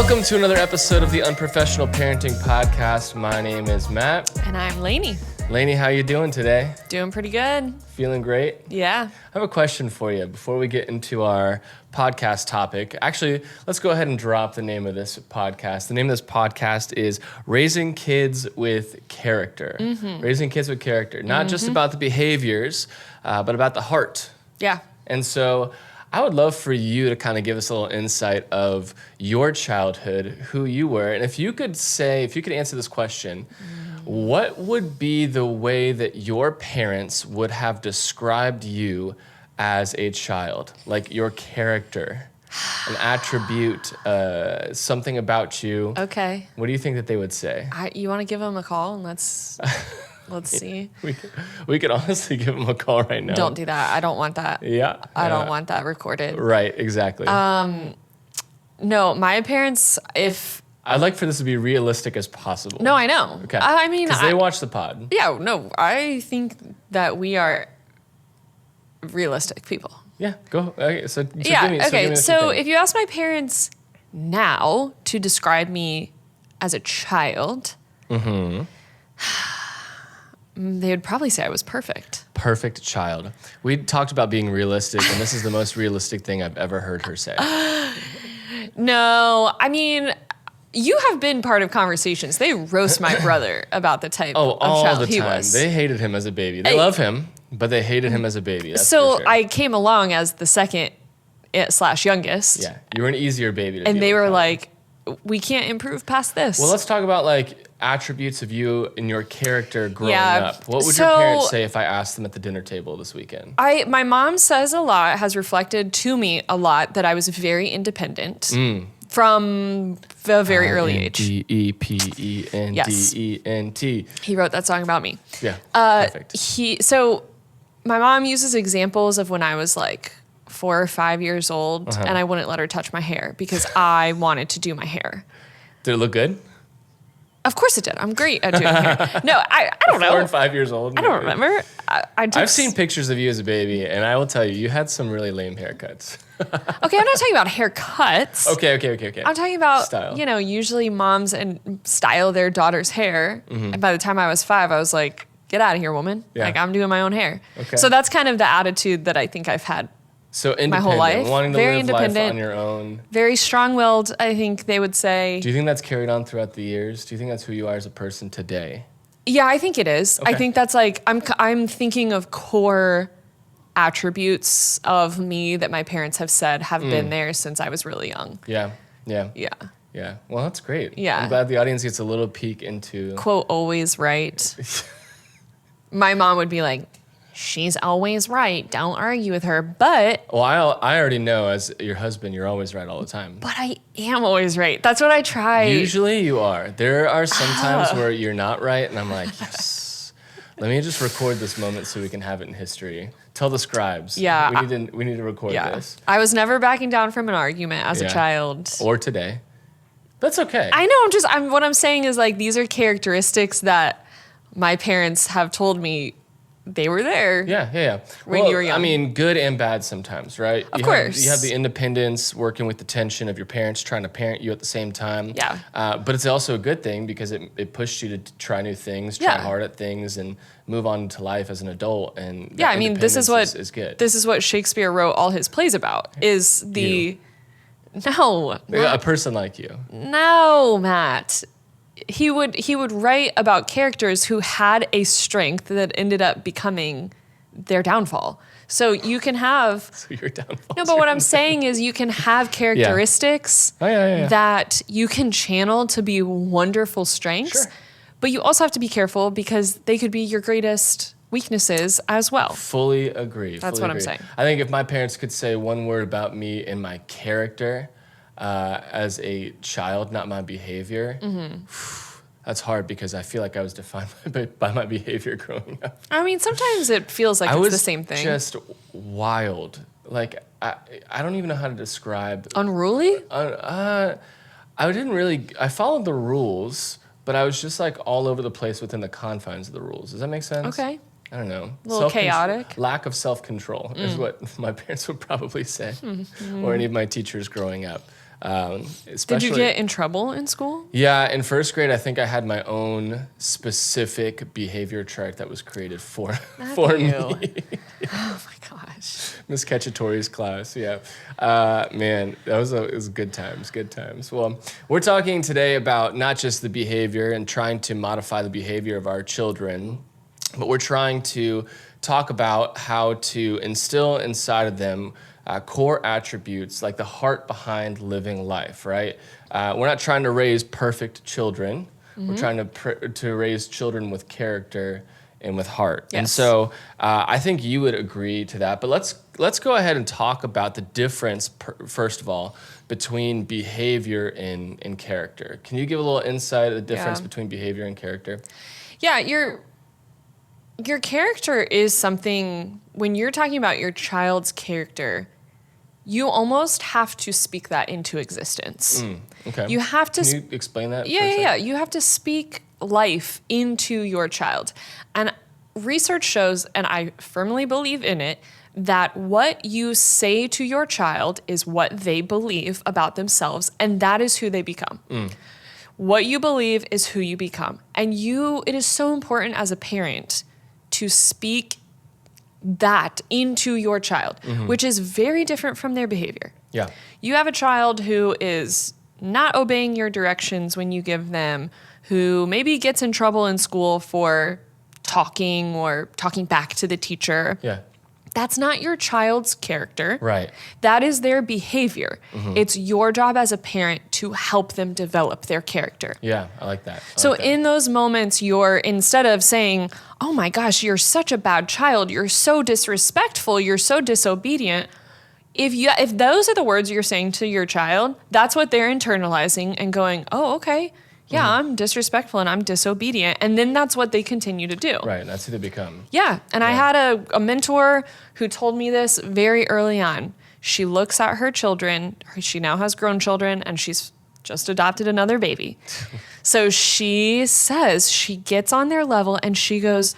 Welcome to another episode of the Unprofessional Parenting Podcast. My name is Matt. And I'm Lainey. Lainey, how you doing today? Doing pretty good. Feeling great? Yeah. I have a question for you before we get into our podcast topic. Actually, let's go ahead and drop the name of this podcast. The name of this podcast is Raising Kids with Character. Raising Kids with Character. Not just about the behaviors, but about the heart. Yeah. And so I would love for you to kind of give us a little insight of your childhood, who you were. And if you could answer this question, what would be the way that your parents would have described you as a child? Like your character, an attribute, something about you. Okay. What do you think that they would say? You want to give them a call and let's see. We could honestly give them a call right now. Don't do that. I don't want that. Yeah. I don't want that recorded. Right, exactly. No, my parents, I'd like for this to be realistic as possible. No, I know. Okay. I mean, because they watch the pod. Yeah, no, I think that we are realistic people. Yeah, go. Okay, so give me if you ask my parents now to describe me as a child, they would probably say I was perfect. Perfect child. We talked about being realistic, and this is the most realistic thing I've ever heard her say. No, I mean, you have been part of conversations. They roast my brother about the type of child he was. They hated him as a baby. They love him, but they hated him as a baby. That's so for sure. I came along as the second / youngest. Yeah, you were an easier baby to and they were with. like, we can't improve past this. Well, let's talk about like attributes of you and your character growing up. What would your your parents say if I asked them at the dinner table this weekend? My mom says a lot, has reflected to me a lot, that I was very independent from a very early age. Independent. Yes. He wrote that song about me. Yeah, perfect. So my mom uses examples of when I was like 4 or 5 years old, and I wouldn't let her touch my hair because I wanted to do my hair. Did it look good? Of course it did. I'm great at doing hair. No, I don't know. 4 and 5 years old. I don't remember. I've seen pictures of you as a baby, and I will tell you, you had some really lame haircuts. Okay, I'm not talking about haircuts. Okay. I'm talking about, style. Usually moms style their daughter's hair. And by the time I was 5, I was like, get out of here, woman. Yeah. Like, I'm doing my own hair. Okay. So that's kind of the attitude that I think I've had. So independent, my whole life. Wanting to Very live life independent. on your own. Very strong-willed, I think they would say. Do you think that's carried on throughout the years? Do you think that's who you are as a person today? Yeah, I think it is. Okay. I think that's like, I'm thinking of core attributes of me that my parents have said have been there since I was really young. Yeah. Yeah. Well, that's great. Yeah. I'm glad the audience gets a little peek into... Quote, always right. My mom would be like, she's always right. Don't argue with her. But... Well, I already know as your husband, you're always right all the time. But I am always right. That's what I try. Usually you are. There are some times where you're not right, and I'm like, yes. Let me just record this moment so we can have it in history. Tell the scribes. Yeah. We need to record this. I was never backing down from an argument as a child. Or today. That's okay. I know. What I'm saying is like these are characteristics that my parents have told me they were there. Yeah. When you were young. I mean, good and bad sometimes, right? Of course. You have the independence, working with the tension of your parents trying to parent you at the same time. Yeah. But it's also a good thing because it pushed you to try new things, try hard at things, and move on to life as an adult. And yeah, I mean, this is good. This is what Shakespeare wrote all his plays about. Is the no a person like you? No, Matt. He would write about characters who had a strength that ended up becoming their downfall. So you can have... So your downfall. No, but what I'm saying is you can have characteristics that you can channel to be wonderful strengths, but you also have to be careful because they could be your greatest weaknesses as well. Fully agree. That's what I'm saying. I think if my parents could say one word about me and my character as a child, not my behavior... That's hard because I feel like I was defined by my behavior growing up. I mean, sometimes it feels like it's the same thing. I was just wild. Like, I don't even know how to describe... Unruly? I followed the rules, but I was just like all over the place within the confines of the rules. Does that make sense? Okay. I don't know. A little chaotic. Lack of self-control is what my parents would probably say, or any of my teachers growing up. Did you get in trouble in school? Yeah, in first grade, I think I had my own specific behavior chart that was created for me. Oh my gosh. Miss Cacciatore's class, yeah. Man, it was good times, good times. Well, we're talking today about not just the behavior and trying to modify the behavior of our children, but we're trying to talk about how to instill inside of them core attributes like the heart behind living life, right? We're not trying to raise perfect children. Mm-hmm. We're trying to raise children with character and with heart. Yes. And so I think you would agree to that. But let's go ahead and talk about the difference, first of all, between behavior and character. Can you give a little insight of the difference between behavior and character? Yeah, your character is something, when you're talking about your child's character, you almost have to speak that into existence. Okay. You have to. Can you explain that? Yeah. You have to speak life into your child. And research shows, and I firmly believe in it, that what you say to your child is what they believe about themselves, and that is who they become. What you believe is who you become. And it is so important as a parent to speak that into your child, which is very different from their behavior. Yeah. You have a child who is not obeying your directions when you give them, who maybe gets in trouble in school for talking or talking back to the teacher. Yeah. That's not your child's character. Right. That is their behavior. It's your job as a parent to help them develop their character. Yeah, I like that. In those moments, instead of saying, oh my gosh, you're such a bad child, you're so disrespectful, you're so disobedient, if those are the words you're saying to your child, that's what they're internalizing and going, oh, okay. Yeah, I'm disrespectful and I'm disobedient. And then that's what they continue to do. Right, that's who they become. Yeah, and I had a mentor who told me this very early on. She looks at her children. She now has grown children, and she's just adopted another baby. So she says, she gets on their level and she goes,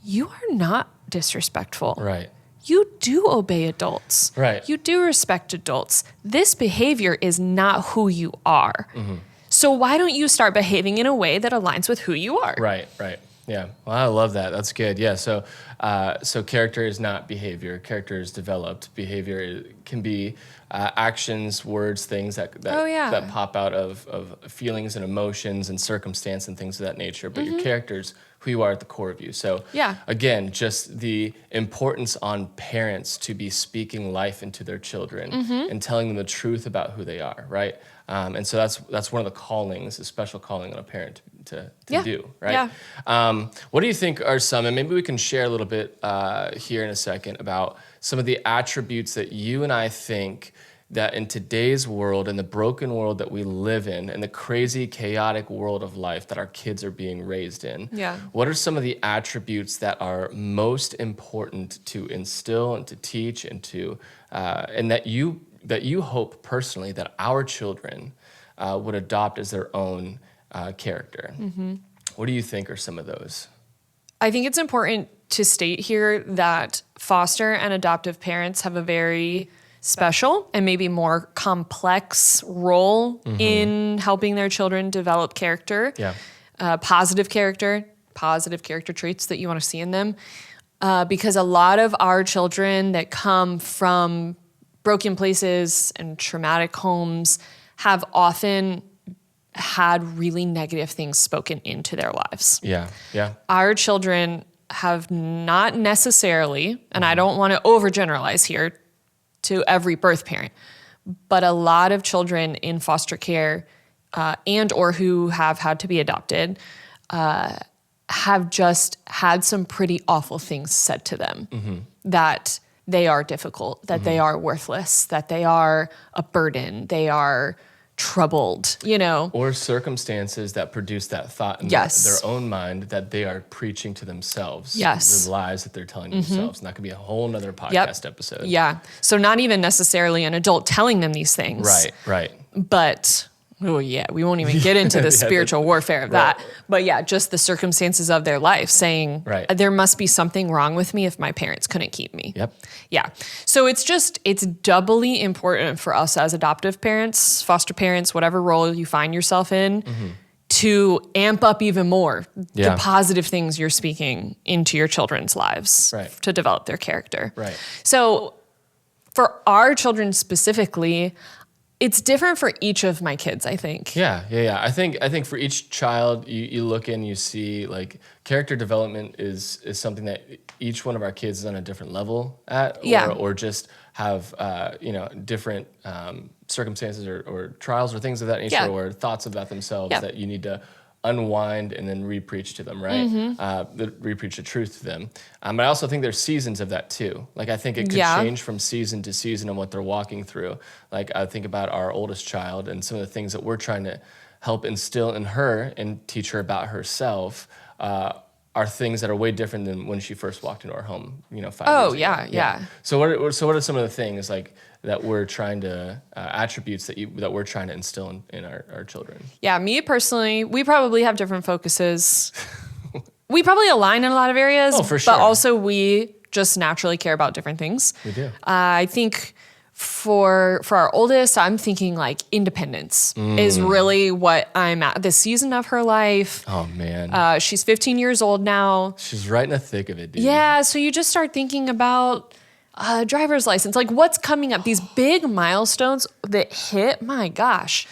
you are not disrespectful. Right. You do obey adults. Right. You do respect adults. This behavior is not who you are. So why don't you start behaving in a way that aligns with who you are? Right. Yeah. Well, I love that. That's good. Yeah. So character is not behavior. Character is developed. Behavior can be actions, words, things that pop out of feelings and emotions and circumstance and things of that nature. But your character's who you are at the core of you. So again, just the importance on parents to be speaking life into their children and telling them the truth about who they are, right? And so that's one of the callings, a special calling on a parent to do, right? Yeah. What do you think are some, and maybe we can share a little bit here in a second about some of the attributes that you and I think that in today's world, in the broken world that we live in the crazy, chaotic world of life that our kids are being raised in, what are some of the attributes that are most important to instill and to teach and to, and that you hope personally that our children would adopt as their own character? What do you think are some of those? I think it's important to state here that foster and adoptive parents have a very special and maybe more complex role in helping their children develop character, positive character traits that you want to see in them. Because a lot of our children that come from broken places and traumatic homes have often had really negative things spoken into their lives. Yeah. Our children have not necessarily, and I don't want to overgeneralize here to every birth parent, but a lot of children in foster care and or who have had to be adopted have just had some pretty awful things said to them, that they are difficult, that they are worthless, that they are a burden, they are troubled, Or circumstances that produce that thought in their own mind that they are preaching to themselves. The lies that they're telling themselves. And that could be a whole nother podcast episode. Yeah. So not even necessarily an adult telling them these things. Right. But Oh yeah, we won't even get into the spiritual warfare of that. But yeah, just the circumstances of their life, saying there must be something wrong with me if my parents couldn't keep me. Yep. Yeah. So it's doubly important for us as adoptive parents, foster parents, whatever role you find yourself in, to amp up even more the positive things you're speaking into your children's lives to develop their character. Right. So for our children specifically, it's different for each of my kids, I think. Yeah. I think for each child, you look in, you see like character development is something that each one of our kids is on a different level at, or just have different circumstances or trials or things of that nature, or thoughts about themselves that you need to unwind and then re-preach to them, right? Re-preach the truth to them. But I also think there's seasons of that too. Like I think it could change from season to season on what they're walking through. Like I think about our oldest child and some of the things that we're trying to help instill in her and teach her about herself are things that are way different than when she first walked into our home, 5 years ago. Yeah. So what are some of the things like that we're trying to attributes that we're trying to instill in our children? Yeah, me personally, we probably have different focuses. We probably align in a lot of areas, for sure. But also we just naturally care about different things. We do. I think for our oldest, I'm thinking like independence is really what I'm at this season of her life. Oh man. She's 15 years old now. She's right in the thick of it, dude. Yeah. So you just start thinking about driver's license, like what's coming up, these big milestones that hit, my gosh.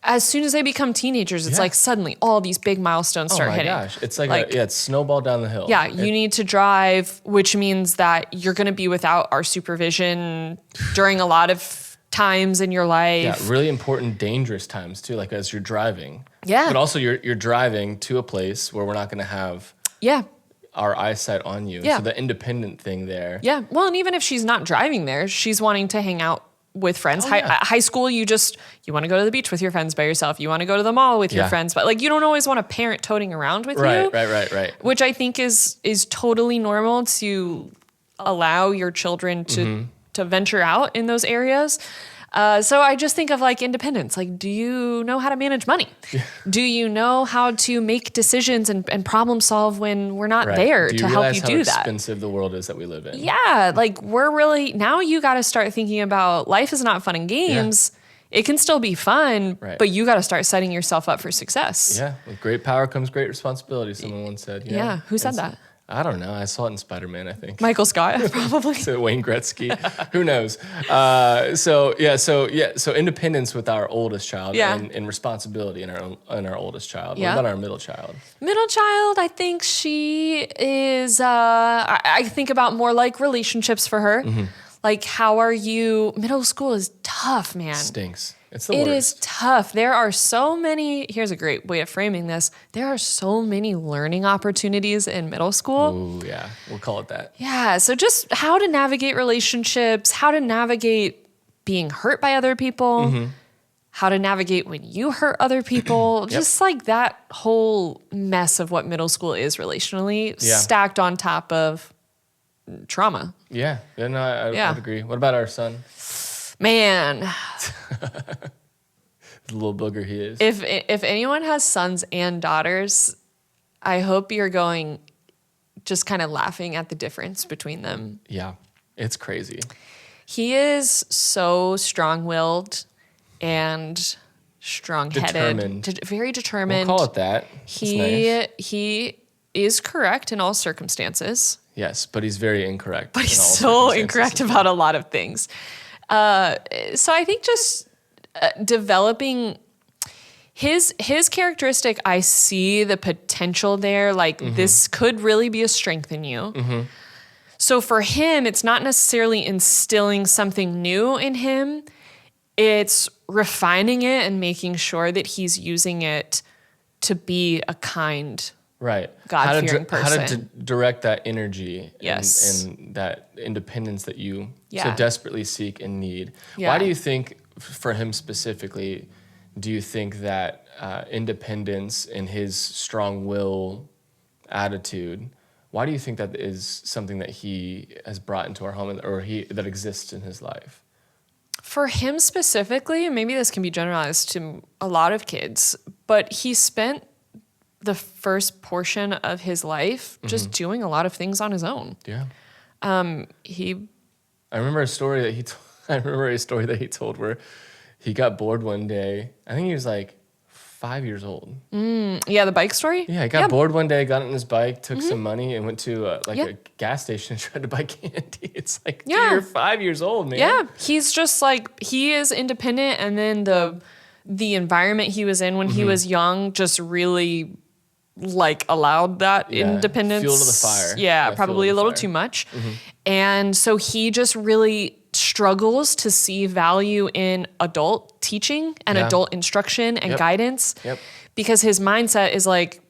As soon as they become teenagers, it's like suddenly all these big milestones start hitting. Oh my gosh. It's like it's snowball down the hill. Yeah, you need to drive, which means that you're going to be without our supervision during a lot of times in your life. Yeah, really important, dangerous times too, like as you're driving. Yeah. But also you're driving to a place where we're not going to have our eyesight on you. Yeah. So the independent thing there. Yeah. Well, and even if she's not driving there, she's wanting to hang out with friends. High school, you want to go to the beach with your friends by yourself. You want to go to the mall with your friends, but like you don't always want a parent toting around with you. Right. Which I think is totally normal to allow your children to venture out in those areas. So I just think of like independence. Like, do you know how to manage money? Yeah. Do you know how to make decisions and problem solve when we're not there to help you do that? Do you realize how expensive the world is that we live in? Yeah, like we're really, now you got to start thinking about life is not fun and games. Yeah. It can still be fun, but you got to start setting yourself up for success. Yeah, with great power comes great responsibility, someone once said. Yeah, who said that? I don't know. I saw it in Spider-Man, I think. Michael Scott, probably. So Wayne Gretzky. Who knows? So independence with our oldest child and responsibility in our oldest child. What about our middle child? Middle child, I think she is, I think about more like relationships for her. Like, how are you? Middle school is tough, man. Stinks. It's the worst. It is tough. There are so many, here's a great way of framing this. There are so many learning opportunities in middle school. Ooh, yeah. We'll call it that. Yeah. So just how to navigate relationships, how to navigate being hurt by other people, how to navigate when you hurt other people, just like that whole mess of what middle school is relationally, stacked on top of trauma. Yeah. I would agree. What about our son? Man, the little booger he is. If anyone has sons and daughters, I hope you're going just kind of laughing at the difference between them. Yeah, it's crazy. He is so strong-willed and strong-headed, very determined. We'll call it that. He is correct in all circumstances. Yes, but he's very incorrect. But he's so incorrect about a lot of things. So I think just developing his characteristic, I see the potential there. Like this could really be a strength in you. So for him, it's not necessarily instilling something new in him. It's refining it and making sure that he's using it to be a kind, God-fearing person. How to direct that energy and that independence that you so desperately seek and need. Yeah. Why do you think, for him specifically, do you think that independence and his strong will attitude, why do you think that is something that he has brought into our home or that exists in his life? For him specifically, maybe this can be generalized to a lot of kids, but he spent the first portion of his life just doing a lot of things on his own. Yeah. I remember a story that he told where he got bored one day. I think he was like 5 years old. Yeah, the bike story? Yeah, he got bored one day, got on his bike, took some money, and went to a gas station and tried to buy candy. It's like, dude, you're 5 years old, man. Yeah, he's just like, he is independent, and then the environment he was in when he was young just really like allowed that independence. Fuel to the fire. Yeah, probably a little too much. And so he just really struggles to see value in adult teaching and adult instruction and guidance because his mindset is like,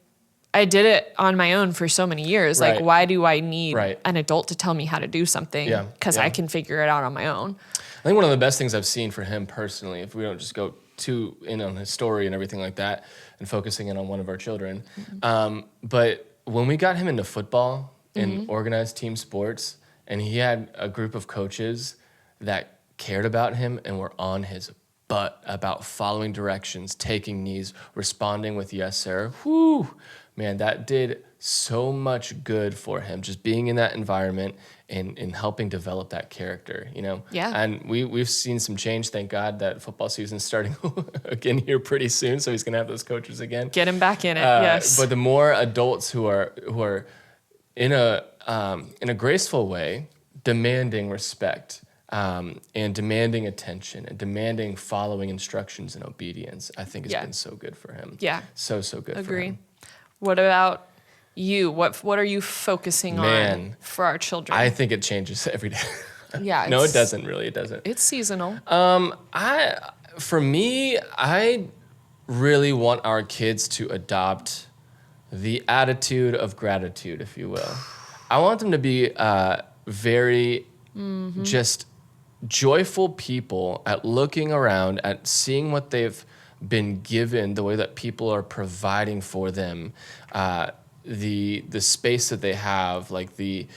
I did it on my own for so many years. Like, why do I need an adult to tell me how to do something? Because I can figure it out on my own. I think one of the best things I've seen for him personally, if we don't just go too in on his story and everything like that and focusing in on one of our children, but when we got him into football and organized team sports, and he had a group of coaches that cared about him and were on his butt about following directions, taking knees, responding with yes, sir. Whoo, man, that did so much good for him, just being in that environment and helping develop that character, you know? Yeah. And we've seen some change. Thank God that football season's starting again here pretty soon, so he's going to have those coaches again. Get him back in it, yes. But the more adults who are in a graceful way, demanding respect, and demanding attention and demanding following instructions and obedience, I think has been so good for him. Yeah. So good for him. What about you? What are you focusing on for our children? I think it changes every day. Yeah. No, it doesn't really. It doesn't. It's seasonal. For me, I really want our kids to adopt the attitude of gratitude, if you will. I want them to be very just joyful people at looking around, at seeing what they've been given, the way that people are providing for them, the space that they have, like the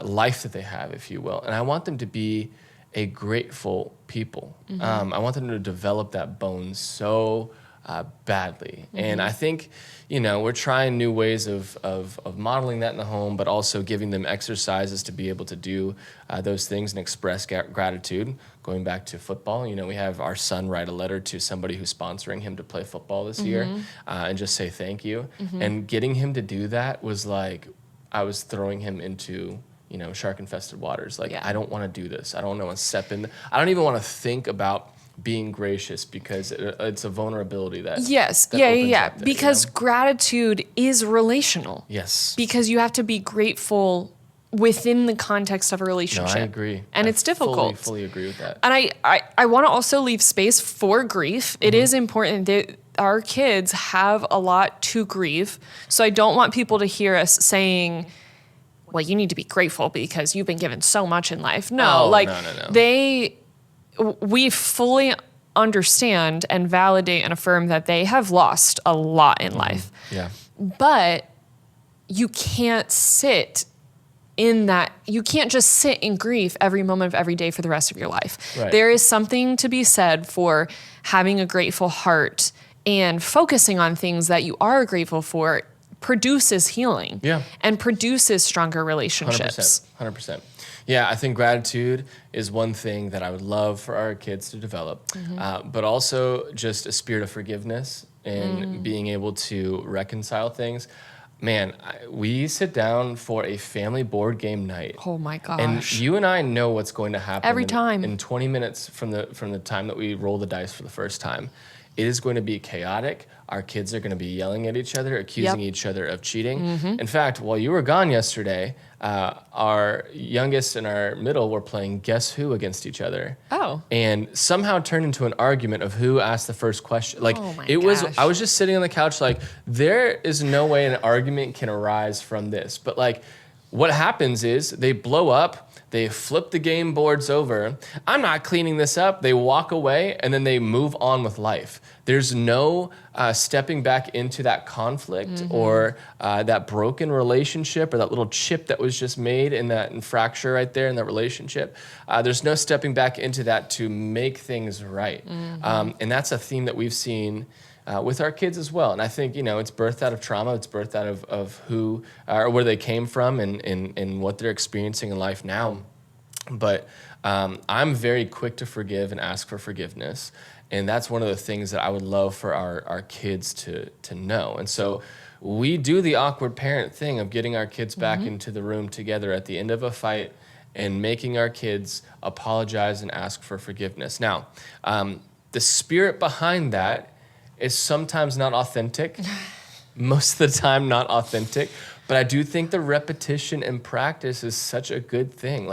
life that they have, if you will. And I want them to be a grateful people. I want them to develop that bone so badly. And I think, we're trying new ways of modeling that in the home, but also giving them exercises to be able to do those things and express gratitude. Going back to football, we have our son write a letter to somebody who's sponsoring him to play football this year and just say thank you. And getting him to do that was like, I was throwing him into shark-infested waters. Like, I don't want to do this. I don't want to step in. I don't even want to think about being gracious because it's a vulnerability that that because gratitude is relational. Yes. Because you have to be grateful within the context of a relationship. No, I agree. And it's difficult. Fully agree with that. And I want to also leave space for grief. It is important that our kids have a lot to grieve. So I don't want people to hear us saying, well, you need to be grateful because you've been given so much in life. No, no. We fully understand and validate and affirm that they have lost a lot in life. Yeah. But you can't sit in that. You can't just sit in grief every moment of every day for the rest of your life. Right. There is something to be said for having a grateful heart and focusing on things that you are grateful for produces healing and produces stronger relationships. 100%. Yeah, I think gratitude is one thing that I would love for our kids to develop, but also just a spirit of forgiveness and being able to reconcile things. Man, we sit down for a family board game night. Oh my gosh. And you and I know what's going to happen every time. In 20 minutes from the time that we roll the dice for the first time. It is going to be chaotic. Our kids are going to be yelling at each other, accusing each other of cheating. In fact, while you were gone yesterday, our youngest and our middle were playing Guess Who against each other. Oh. And somehow turned into an argument of who asked the first question. Like, gosh. I was just sitting on the couch like, there is no way an argument can arise from this. But like, what happens is they blow up, they flip the game boards over. I'm not cleaning this up. They walk away and then they move on with life. There's no stepping back into that conflict or that broken relationship or that little chip that was just made in that fracture right there in that relationship. There's no stepping back into that to make things right. And that's a theme that we've seen with our kids as well. And I think, it's birthed out of trauma. It's birthed out of who or where they came from and what they're experiencing in life now. But I'm very quick to forgive and ask for forgiveness. And that's one of the things that I would love for our kids to know. And so we do the awkward parent thing of getting our kids back into the room together at the end of a fight and making our kids apologize and ask for forgiveness. Now, the spirit behind that is sometimes not authentic, most of the time not authentic, but I do think the repetition and practice is such a good thing.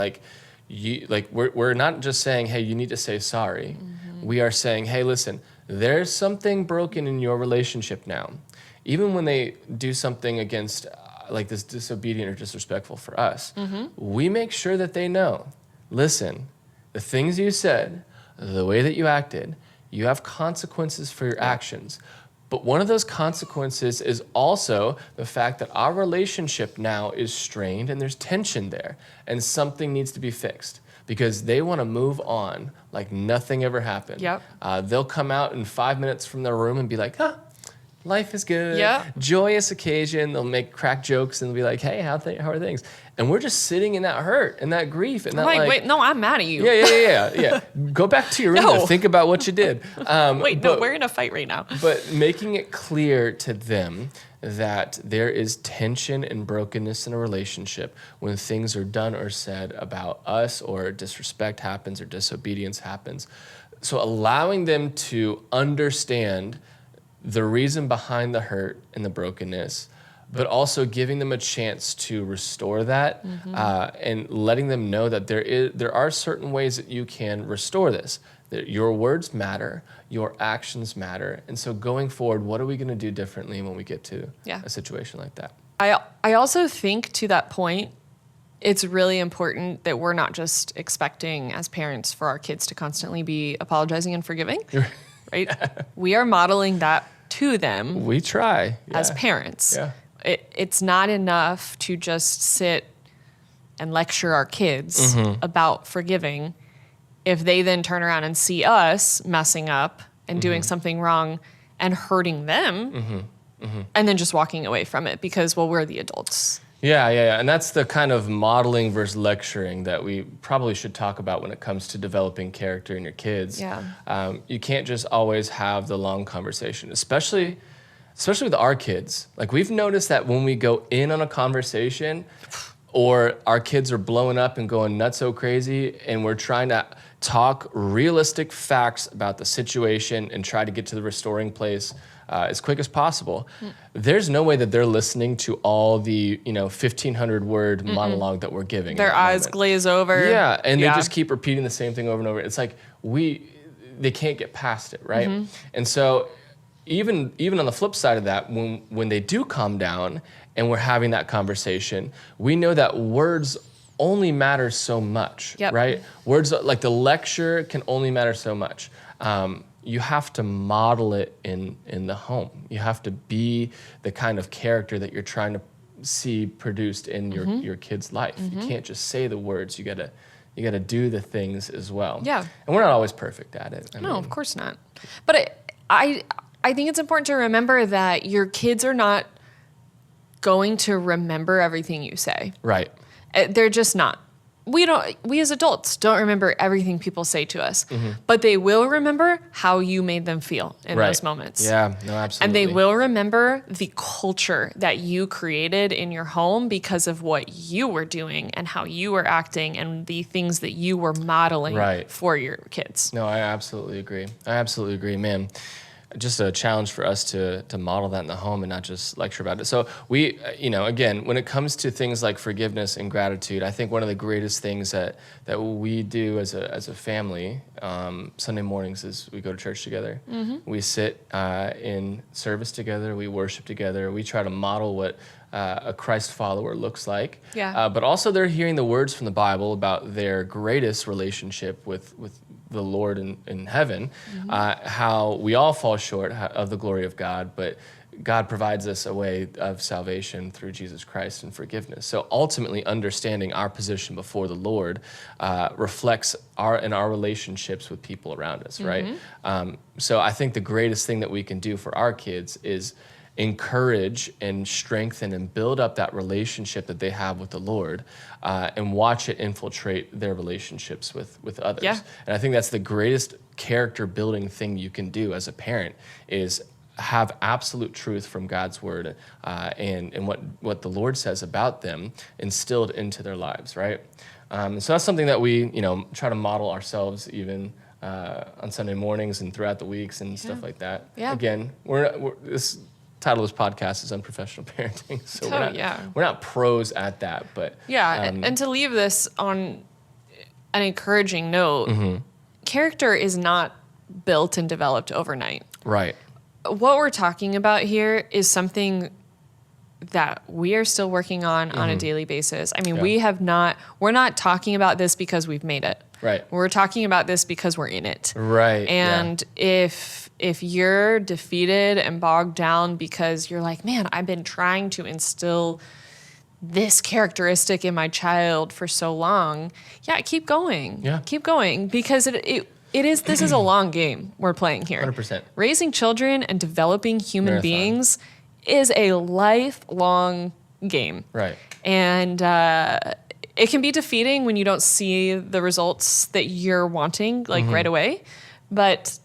We're not just saying, hey, you need to say sorry. We are saying, hey, listen, there's something broken in your relationship now. Even when they do something against like this disobedient or disrespectful for us, we make sure that they know, listen, the things you said, the way that you acted, you have consequences for your actions. But one of those consequences is also the fact that our relationship now is strained and there's tension there and something needs to be fixed because they want to move on like nothing ever happened. They'll come out in 5 minutes from their room and be like, life is good, joyous occasion. They'll make crack jokes and they'll be like, hey, how are things? And we're just sitting in that hurt and that grief. And that wait, no, I'm mad at you. Yeah. Go back to your room and think about what you did. We're in a fight right now. But making it clear to them that there is tension and brokenness in a relationship when things are done or said about us or disrespect happens or disobedience happens. So allowing them to understand the reason behind the hurt and the brokenness, but also giving them a chance to restore that and letting them know that there are certain ways that you can restore this. That your words matter, your actions matter. And so going forward, what are we going to do differently when we get to a situation like that? I also think to that point, it's really important that we're not just expecting as parents for our kids to constantly be apologizing and forgiving. Right? We are modeling that to them. We try as parents. It's not enough to just sit and lecture our kids about forgiving if they then turn around and see us messing up and doing something wrong and hurting them and then just walking away from it because, well, we're the adults. Yeah. And that's the kind of modeling versus lecturing that we probably should talk about when it comes to developing character in your kids. You can't just always have the long conversation, especially with our kids. Like we've noticed that when we go in on a conversation or our kids are blowing up and going nutso crazy and we're trying to talk realistic facts about the situation and try to get to the restoring place as quick as possible, there's no way that they're listening to all the 1,500 word monologue that we're giving. Their eyes glaze over. And they just keep repeating the same thing over and over. It's like they can't get past it, right? And so even on the flip side of that, when they do calm down and we're having that conversation, we know that words only matter so much, right? Words like the lecture can only matter so much. You have to model it in the home. You have to be the kind of character that you're trying to see produced in your kid's life. You can't just say the words. You gotta do the things as well. And we're not always perfect at it. No, of course not. But I think it's important to remember that your kids are not going to remember everything you say. Right. They're just not. We as adults don't remember everything people say to us, but they will remember how you made them feel in those moments. Yeah, no, absolutely. And they will remember the culture that you created in your home because of what you were doing and how you were acting and the things that you were modeling for your kids. No, I absolutely agree, man. just a challenge for us to model that in the home and not just lecture about it. So we, again, when it comes to things like forgiveness and gratitude, I think one of the greatest things that we do as a family, Sunday mornings, is we go to church together. Mm-hmm. We sit in service together. We worship together. We try to model what a Christ follower looks like. Yeah. But also they're hearing the words from the Bible about their greatest relationship with the Lord in heaven, mm-hmm. How we all fall short of the glory of God, but God provides us a way of salvation through Jesus Christ and forgiveness. So ultimately, understanding our position before the Lord reflects our relationships with people around us, mm-hmm. right? So I think the greatest thing that we can do for our kids is encourage and strengthen and build up that relationship that they have with the Lord, and watch it infiltrate their relationships with others. Yeah. And I think that's the greatest character building thing you can do as a parent, is have absolute truth from God's word, and what the Lord says about them instilled into their lives, right? So that's something that we try to model ourselves even on Sunday mornings and throughout the weeks and stuff like that. Yeah. Again, we're this title of this podcast is Unprofessional Parenting, so we're not pros at that, but and to leave this on an encouraging note, mm-hmm. character is not built and developed overnight. Right. What we're talking about here is something that we are still working on mm-hmm. a daily basis. I mean, we're not talking about this because we've made it. Right. We're talking about this because we're in it. Right. And if you're defeated and bogged down because you're like, man, I've been trying to instill this characteristic in my child for so long, keep going. Yeah. Keep going, because this is a long game we're playing here. 100%. Raising children and developing human beings is a lifelong game. Right. And it can be defeating when you don't see the results that you're wanting, like mm-hmm. right away, but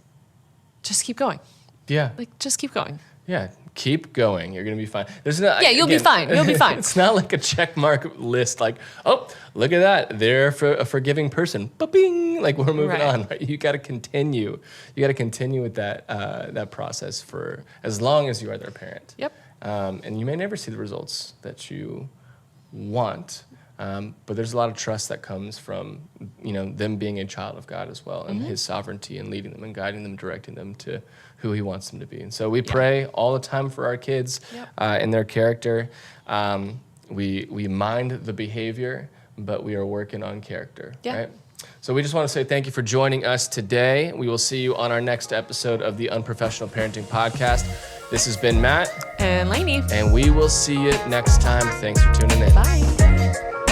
just keep going. Yeah. Just keep going. Yeah. Keep going. You're going to be fine. You'll be fine. You'll be fine. It's not like a check mark list, like, oh, look at that. They're a forgiving person. Ba-bing! Like, we're moving on. Right? You got to continue. You got to continue with that process for as long as you are their parent. Yep. And you may never see the results that you want, but there's a lot of trust that comes from them being a child of God as well, and mm-hmm. His sovereignty and leading them and guiding them, directing them to who He wants them to be. And so we pray all the time for our kids and their character. We mind the behavior, but we are working on character. Yeah. Right? So we just want to say thank you for joining us today. We will see you on our next episode of the Unprofessional Parenting Podcast. This has been Matt. And Lainey. And we will see you next time. Thanks for tuning in. Bye.